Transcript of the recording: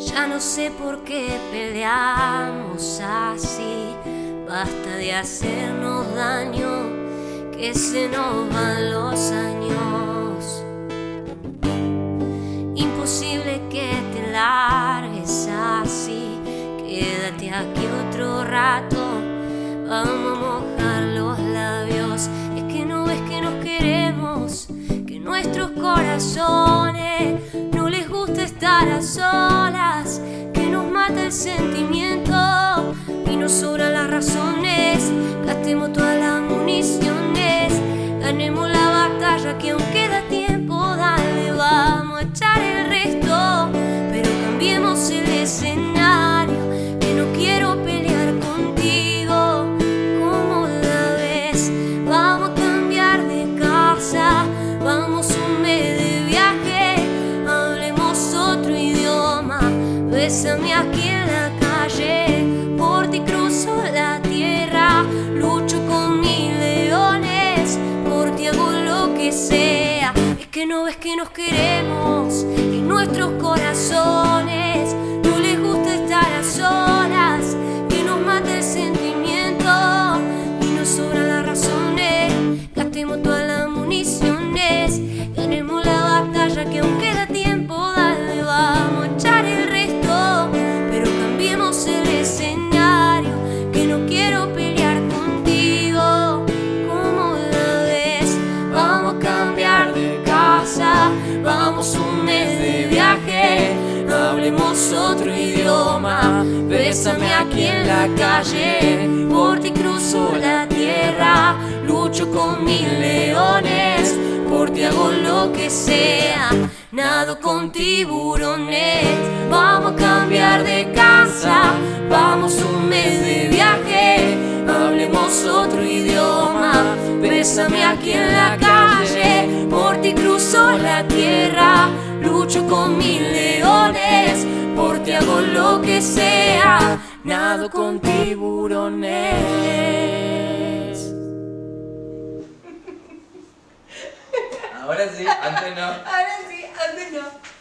Ya no sé por qué peleamos así. Basta de hacernos daño, que se nos van los años. Imposible que te largues así. Quédate aquí otro rato, vamos a mojar los labios. Es que no ves que nos queremos, que nuestros corazones no les gusta estar a solas, que nos mata el sentimiento y nos sobran las razones. Gastemos todas las municiones, ganemos la batalla que aún queda tiempo. Dale, vamos a echar el resto, pero cambiemos el escenario, que no quiero pelear contigo. ¿Cómo la ves? Vamos a cambiar de casa, vamos un mes de viaje, hablemos otro idioma. Bésame aquí en la calle, por ti cruzo la tierra, lucho con mis leones, por ti hago lo que sea. Es que no ves que nos queremos, que nuestros corazones no les gusta estar a solas, que nos mata el sentimiento y nos sobran las razones. Gastemos todas las municiones, ganemos la batalla que aún queda tiempo. Dale, vamos a echar el resto, pero cambiemos el escenario, que no quiero pelear contigo. ¿Cómo la ves? Vamos a cambiar de casa, vamos un mes de viaje, hablemos otro idioma. Bésame aquí en la calle, por ti cruzo la tierra, lucho con mis leones, por ti hago lo que sea. Nado con tiburones, vamos a cambiar de casa, vamos un mes de viaje, hablemos otro idioma. Bésame aquí en la calle, por ti cruzo la tierra, lucho con mis leones, por ti hago lo que sea. Nado con tiburones. Ahora sí, antes no. Ahora sí, antes no.